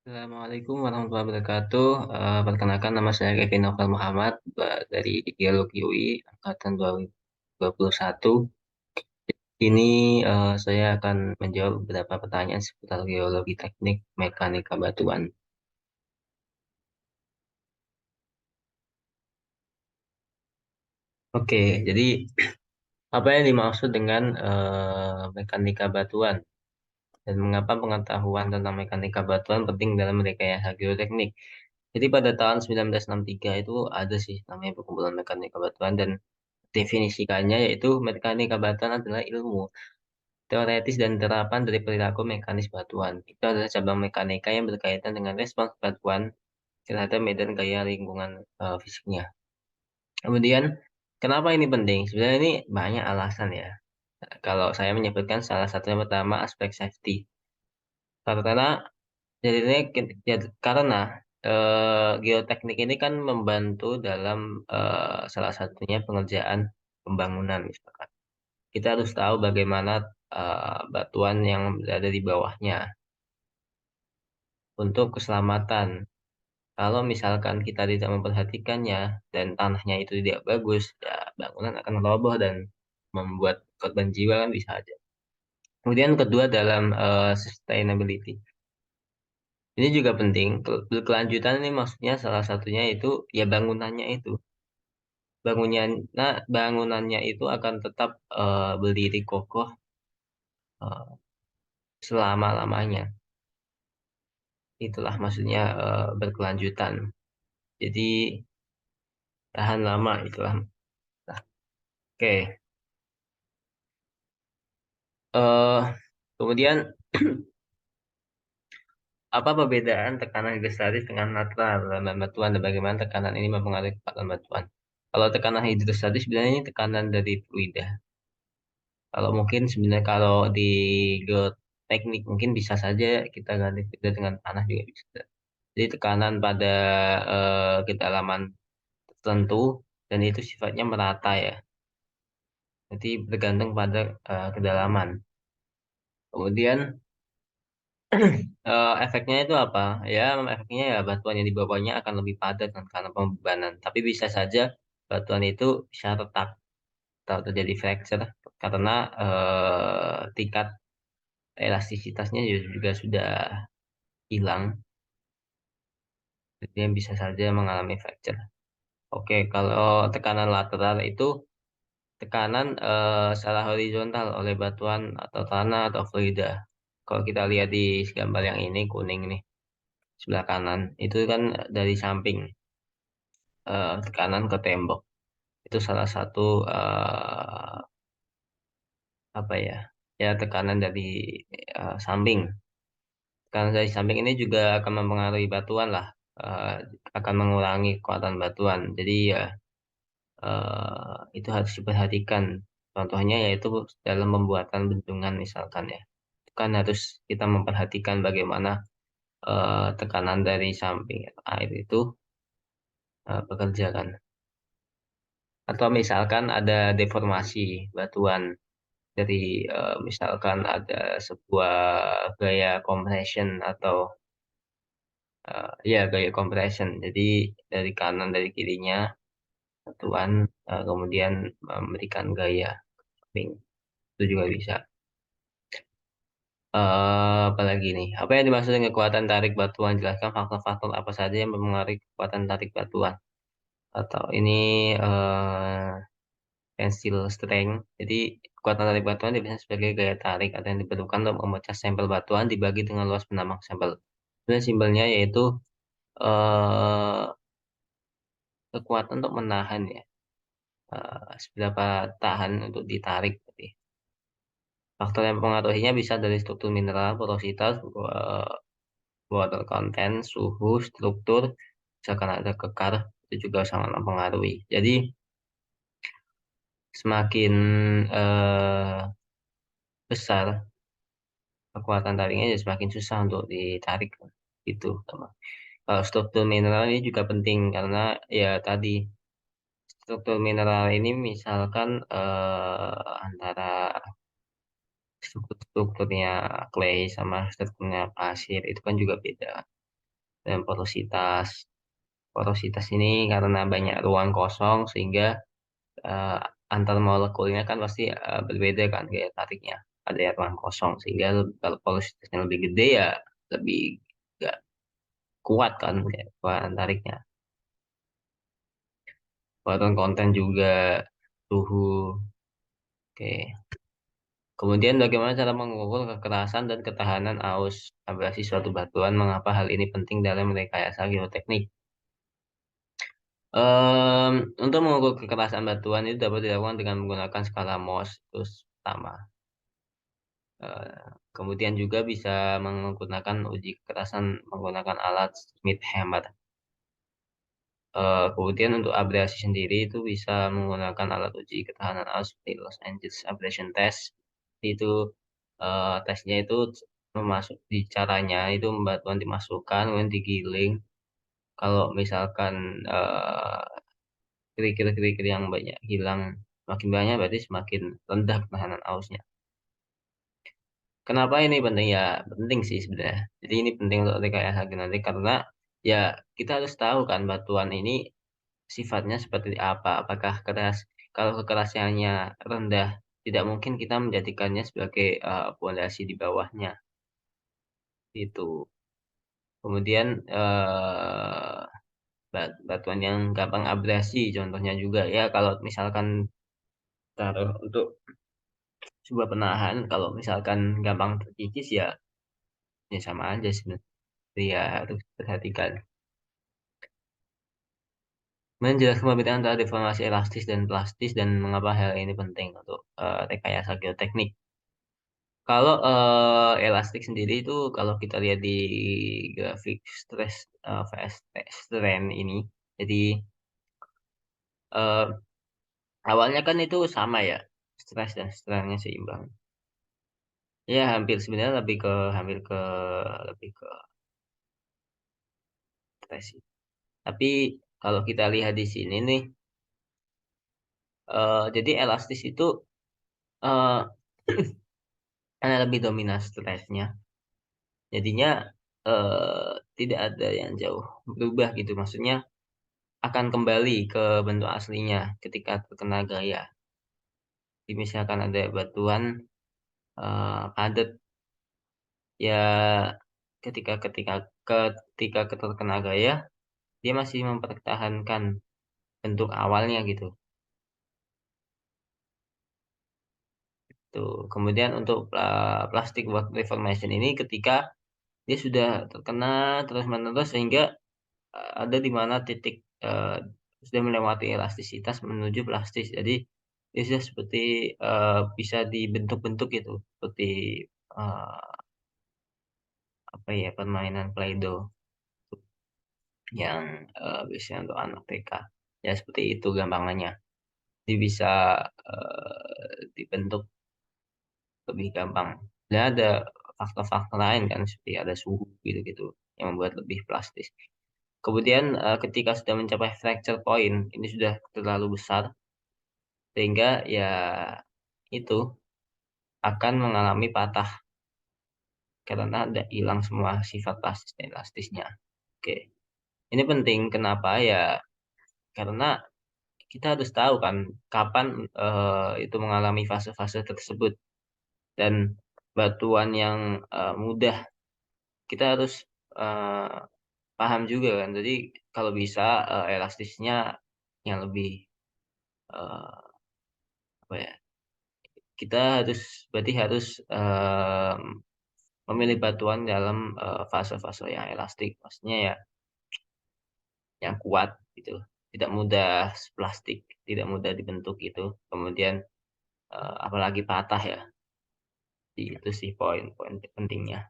Assalamualaikum warahmatullahi wabarakatuh. Perkenalkan nama saya Kevin Novel Muhammad dari Geologi UI angkatan 2021. Ini saya akan menjawab beberapa pertanyaan seputar geologi teknik mekanika batuan. Oke, jadi apa yang dimaksud dengan mekanika batuan dan mengapa pengetahuan tentang mekanika batuan penting dalam rekayasa geoteknik? Jadi pada tahun 1963 itu ada sih namanya perkumpulan mekanika batuan dan definisikannya yaitu mekanika batuan adalah ilmu teoretis dan terapan dari perilaku mekanis batuan. Itu adalah cabang mekanika yang berkaitan dengan respons batuan terhadap medan gaya lingkungan fisiknya. Kemudian, kenapa ini penting? Sebenarnya ini banyak alasan ya. Kalau saya menyebutkan salah satunya pertama aspek safety. Karena karena geoteknik ini kan membantu dalam salah satunya pengerjaan pembangunan misalkan. Kita harus tahu bagaimana batuan yang berada di bawahnya untuk keselamatan. Kalau misalkan kita tidak memperhatikannya dan tanahnya itu tidak bagus, ya bangunan akan roboh dan membuat korban jiwa kan bisa aja. Kemudian kedua dalam sustainability. Ini juga penting. Berkelanjutan ini maksudnya salah satunya itu ya bangunannya itu. Bangunannya itu akan tetap berdiri kokoh eh, selama-lamanya. Itulah maksudnya berkelanjutan. Jadi tahan lama itulah. Nah, oke. eh Kemudian apa perbedaan tekanan hidrostatis dengan natural dalam batuan dan bagaimana tekanan ini mempengaruhi kekuatan batuan? Kalau tekanan hidrostatis sebenarnya ini tekanan dari fluida. Kalau mungkin sebenarnya kalau di geoteknik mungkin bisa saja kita ganti fluida dengan tanah juga bisa. Jadi tekanan pada kedalaman tertentu dan itu sifatnya merata ya. Jadi bergantung pada kedalaman. Kemudian efeknya itu apa? Ya, efeknya ya batuan yang di bawahnya akan lebih padat kan karena pembebanan. Tapi bisa saja batuan itu bisa retak atau terjadi fracture karena tingkat elastisitasnya juga sudah hilang. Jadi yang bisa saja mengalami fracture. Oke, kalau tekanan lateral itu tekanan secara horizontal oleh batuan atau tanah atau fluida. Kalau kita lihat di gambar yang ini kuning nih sebelah kanan itu kan dari samping tekanan ke tembok itu salah satu apa ya ya tekanan dari samping. Tekanan dari samping ini juga akan mempengaruhi batuan lah, eh, akan mengurangi kekuatan batuan. Jadi ya itu harus diperhatikan. Contohnya yaitu dalam pembuatan bendungan misalkan ya. Itu kan harus kita memperhatikan bagaimana tekanan dari samping air itu bekerja kan. Atau misalkan ada deformasi batuan dari misalkan ada sebuah gaya compression atau ya gaya compression. Jadi dari kanan dari kirinya batuan kemudian memberikan gaya samping. Itu juga bisa. Apalagi nih, apa yang dimaksud dengan kekuatan tarik batuan? Jelaskan faktor-faktor apa saja yang mempengaruhi kekuatan tarik batuan. Atau ini eh, tensile strength. Jadi kekuatan tarik batuan didefinisikan sebagai gaya tarik atau yang diperlukan untuk memecah sampel batuan dibagi dengan luas penambang sampel. Sebenarnya simpelnya yaitu eh, kekuatan untuk menahan ya, seberapa tahan untuk ditarik. Jadi, faktor yang mempengaruhinya bisa dari struktur mineral, porositas, water content, suhu, struktur, misalkan ada kekar itu juga sangat mempengaruhi. Jadi semakin eh, besar kekuatan tariknya ya semakin susah untuk ditarik gitu teman. Kalau struktur mineral ini juga penting karena ya tadi struktur mineral ini misalkan antara strukturnya clay sama strukturnya pasir itu kan juga beda. dan porositas. Porositas ini karena banyak ruang kosong sehingga eh, antar molekulnya kan pasti berbeda kan gaya tariknya. Ada yang ruang kosong sehingga kalau porositasnya lebih gede ya lebih gak kuat kan kayak ruang tariknya. Water konten juga suhu. Oke. Kemudian bagaimana cara mengukur kekerasan dan ketahanan arus abrasi suatu batuan? Mengapa hal ini penting dalam rekayasa geoteknik? Em, untuk mengukur kekerasan batuan itu dapat dilakukan dengan menggunakan skala Mohs terus pertama. Kemudian juga bisa menggunakan uji kekerasan menggunakan alat Smith-Hammer. Kemudian untuk abrasi sendiri itu bisa menggunakan alat uji ketahanan arus seperti Los Angeles Abrasion Test. Itu tesnya itu memasuk di caranya itu batuan dimasukkan kemudian digiling. Kalau misalkan kerikil-kerikil yang banyak hilang makin banyak berarti semakin rendah ketahanan ausnya. Kenapa ini penting ya? Penting sih sebenarnya. Jadi ini penting untuk rekayasa genetik karena ya kita harus tahu kan batuan ini sifatnya seperti apa. Apakah keras? Kalau kekerasannya rendah, tidak mungkin kita menjadikannya sebagai pondasi di bawahnya. Itu. Kemudian batuan yang gampang abrasi, contohnya juga ya kalau misalkan taruh untuk sebuah penahan, kalau misalkan gampang terkikis ya, ya sama aja sebenarnya. Jadi ya harus perhatikan. Menjelaskan perbedaan antara deformasi elastis dan plastis dan mengapa hal ini penting untuk rekayasa geoteknik. Kalau elastik sendiri itu kalau kita lihat di grafik stress vs strain ini, jadi eh, awalnya kan itu sama ya, stres dan strainnya seimbang. Ya hampir sebenarnya lebih ke stres sih. Tapi kalau kita lihat di sini nih, jadi elastis itu eh, karena lebih dominan stresnya. Jadinya tidak ada yang jauh berubah gitu. Maksudnya akan kembali ke bentuk aslinya ketika terkena gaya. Jadi misalkan ada batuan padat ya ketika ketika ketika terkena gaya dia masih mempertahankan bentuk awalnya gitu. Tuh. Kemudian untuk plastic work deformation ini ketika dia sudah terkena terus-menerus sehingga ada di mana titik sudah melewati elastisitas menuju plastis. Jadi dia sudah seperti bisa dibentuk-bentuk gitu, seperti eh, apa ya permainan Play-Doh yang biasanya untuk anak TK. Ya seperti itu gampangannya. Jadi bisa dibentuk lebih gampang. Dan ada faktor-faktor lain kan seperti ada suhu gitu-gitu yang membuat lebih plastis. Kemudian ketika sudah mencapai fracture point, ini sudah terlalu besar sehingga ya itu akan mengalami patah karena ada hilang semua sifat plastis dan elastisnya. Oke, ini penting kenapa ya? Karena kita harus tahu kan kapan itu mengalami fase-fase tersebut dan batuan yang mudah kita harus eh, paham juga kan. Jadi kalau bisa elastisnya yang lebih eh, apa ya? Kita harus berarti harus memilih batuan dalam fase-fase yang elastik, maksudnya ya yang kuat gitu, tidak mudah plastik, tidak mudah dibentuk gitu. Kemudian apalagi patah ya, jadi itu sih poin-poin pentingnya.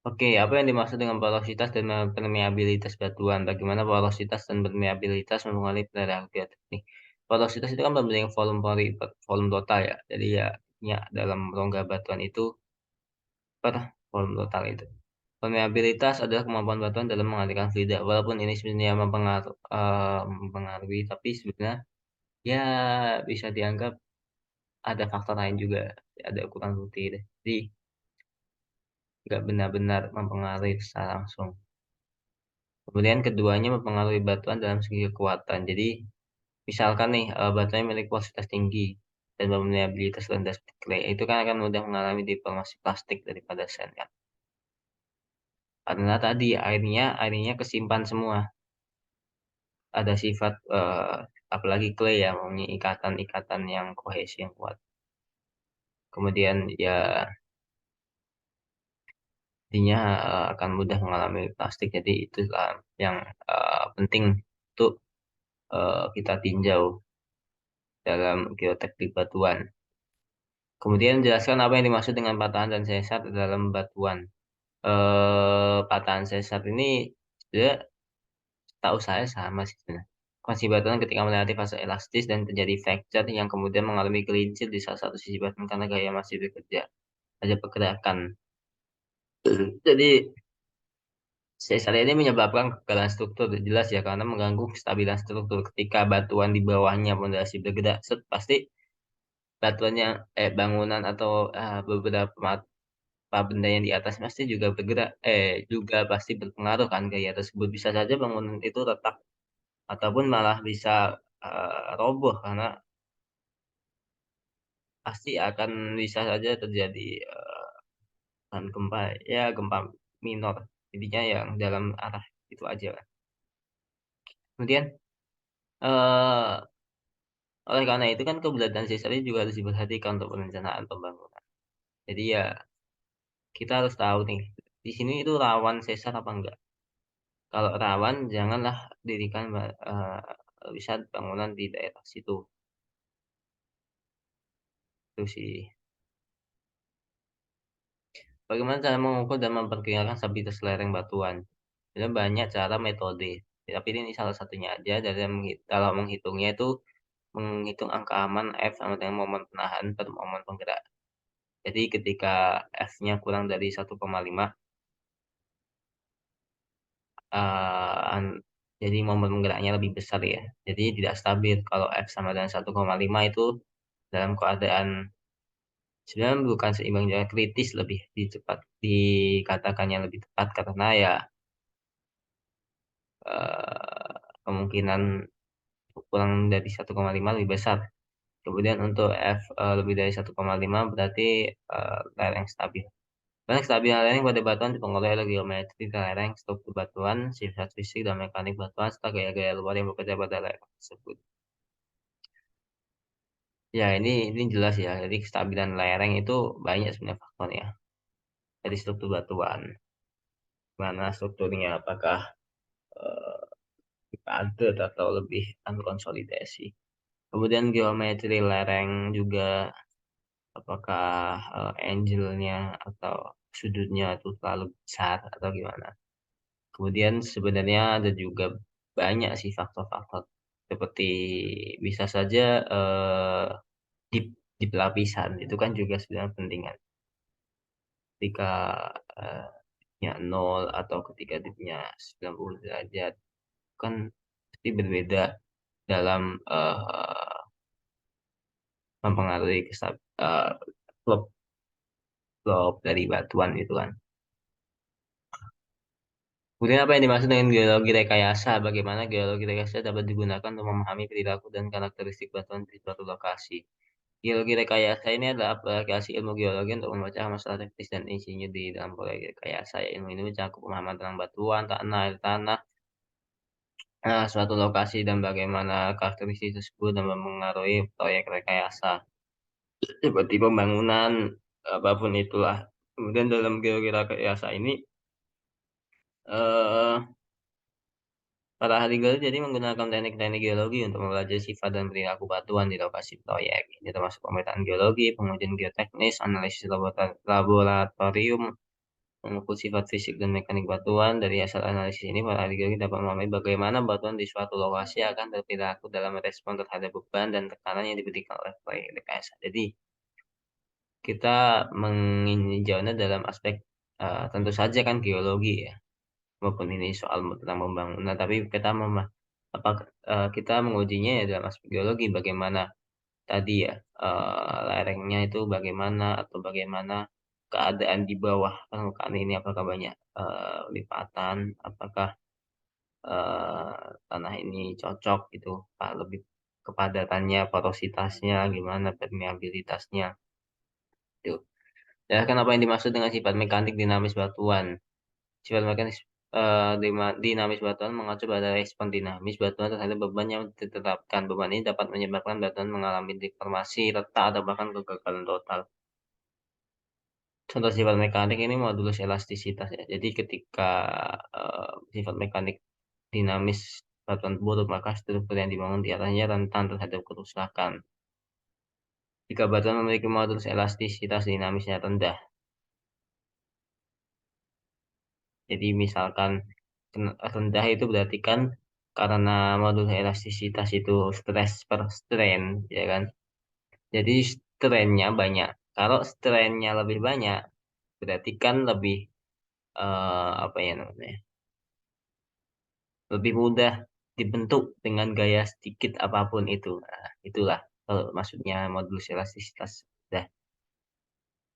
Oke, apa yang dimaksud dengan porositas dan permeabilitas batuan? Bagaimana porositas dan permeabilitas mempengaruhi penilaian geoteknik? Porositas itu kan pembanding volume total ya. Jadi ya dalam rongga batuan itu per volume total itu. Permeabilitas adalah kemampuan batuan dalam mengalirkan fluida. Walaupun ini sebenarnya mempengaruhi, tapi sebenarnya ya bisa dianggap ada faktor lain juga, ada ukuran bukti. Jadi nggak benar-benar mempengaruhi secara langsung. Kemudian keduanya mempengaruhi batuan dalam segi kekuatan. Jadi misalkan nih batuan yang memiliki kualitas tinggi dan permeabilitas rendah seperti clay, itu kan akan mudah mengalami deformasi plastik daripada sand kan. Karena tadi airnya kesimpan semua. Ada sifat apalagi clay ya, mempunyai ikatan-ikatan yang kohesi yang kuat. Kemudian ya intinya akan mudah mengalami plastik. Jadi itulah yang penting untuk kita tinjau dalam geoteknik batuan. Kemudian jelaskan apa yang dimaksud dengan patahan dan sesat dalam batuan. Patahan sesat ini sebenarnya tahu saya sama sih sebenarnya. Kondisi batuan ketika melewati fase elastis dan terjadi fracture yang kemudian mengalami gelincir di salah satu sisi batuan karena gaya masih bekerja. Ada pergerakan. Jadi sesar ini menyebabkan kegagalan struktur jelas ya karena mengganggu kestabilan struktur ketika batuan di bawahnya pondasi bergerak pasti batuannya bangunan atau beberapa benda yang di atas pasti juga bergerak juga pasti berpengaruh kan gaya tersebut bisa saja bangunan itu retak ataupun malah bisa roboh karena pasti akan bisa saja terjadi kan gempa ya gempa minor intinya yang dalam arah itu aja lah. Kemudian eh oleh karena itu kan keberadaan sisar ini juga harus diperhatikan untuk perencanaan pembangunan. Jadi ya kita harus tahu nih di sini itu rawan sesar apa enggak. Kalau rawan janganlah dirikan bisa bangunan di daerah situ. Itu sih. Bagaimana cara mengukur dan memperkirakan stabilitas lereng batuan? Ada banyak cara metode. Tapi ini salah satunya aja dalam kalau menghitungnya itu menghitung angka aman F sama dengan momen penahan per momen penggerak. Jadi ketika F-nya kurang dari 1,5 jadi momen penggeraknya lebih besar ya. Jadi tidak stabil. Kalau F sama dengan 1,5 itu dalam keadaan sebenarnya bukan seimbang jarak kritis lebih cepat dikatakannya lebih tepat karena ya kemungkinan kurang dari 1,5 lebih besar. Kemudian untuk F lebih dari 1,5 berarti lereng stabil. Lereng stabil lereng pada batuan dipengaruhi oleh geometri lereng, struktur batuan, sifat fisik dan mekanik batuan, serta gaya-gaya luar yang bekerja pada lereng tersebut. Ya, ini jelas ya. Jadi kestabilan lereng itu banyak sebenarnya faktornya. Dari struktur batuan, mana strukturnya, apakah padat atau lebih konsolidasi. Kemudian geometri lereng juga, apakah angle-nya atau sudutnya itu terlalu besar atau gimana. Kemudian sebenarnya ada juga banyak sih faktor-faktor seperti bisa saja dip, dip lapisan itu kan juga sebenarnya penting kan. Ketika eh, nya 0 atau ketika dipnya 90 derajat kan pasti berbeda dalam mempengaruhi slope slope dari batuan itu kan. Kemudian apa yang dimaksud dengan geologi rekayasa? Bagaimana geologi rekayasa dapat digunakan untuk memahami perilaku dan karakteristik batuan di suatu lokasi? Geologi rekayasa ini adalah aplikasi ilmu geologi untuk membaca masalah teknis dan insinyur di dalam proyek rekayasa. Ya, ilmu ini mencakup pemahaman tentang batuan, tanah, air tanah, suatu lokasi dan bagaimana karakteristik tersebut dan mempengaruhi proyek rekayasa. Seperti pembangunan, apapun itulah. Kemudian dalam geologi rekayasa ini, eh para ahli geologi jadi menggunakan teknik-teknik geologi untuk mempelajari sifat dan perilaku batuan di lokasi proyek. Ini termasuk pemetaan geologi, pengujian geoteknis, analisis laboratorium, mengukur sifat fisik dan mekanik batuan. Dari hasil analisis ini, para ahli geologi dapat memahami bagaimana batuan di suatu lokasi akan berperilaku dalam respon terhadap beban dan tekanan yang diberikan oleh proyek rekayasa. Jadi, kita menginjaunya dalam aspek tentu saja kan geologi ya, maupun ini soal tentang pembangunan, tapi kita kita mengujinya ya dalam aspek geologi, bagaimana tadi ya, lerengnya itu bagaimana atau bagaimana keadaan di bawah permukaan ini, apakah banyak lipatan, apakah tanah ini cocok gitu, Pak, lebih kepadatannya, porositasnya, gimana permeabilitasnya. Gitu. Ya, kan apa yang dimaksud dengan sifat mekanik dinamis batuan? Sifat mekanis dinamis batuan mengacu pada respon dinamis batuan terhadap beban yang ditetapkan. Beban ini dapat menyebabkan batuan mengalami deformasi, retak, atau bahkan kegagalan total. Contoh sifat mekanik ini modulus elastisitas ya. Jadi ketika sifat mekanik dinamis batuan buruk, maka struktur yang dibangun di atasnya rentan terhadap kerusakan. Jika batuan memiliki modulus elastisitas dinamisnya rendah, jadi misalkan rendah itu berarti kan karena modulus elastisitas itu stress per strain, ya kan? Jadi strainnya banyak. Kalau strainnya lebih banyak, berarti kan lebih apa ya namanya? Lebih mudah dibentuk dengan gaya sedikit apapun itu. Nah, itulah kalau maksudnya modulus elastisitas. Nah,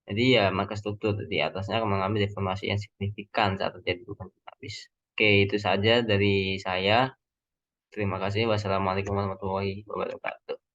jadi ya maka struktur di atasnya akan mengalami deformasi yang signifikan saat terjadi perubahan habis. Oke, itu saja dari saya. Terima kasih. Wassalamualaikum warahmatullahi wabarakatuh.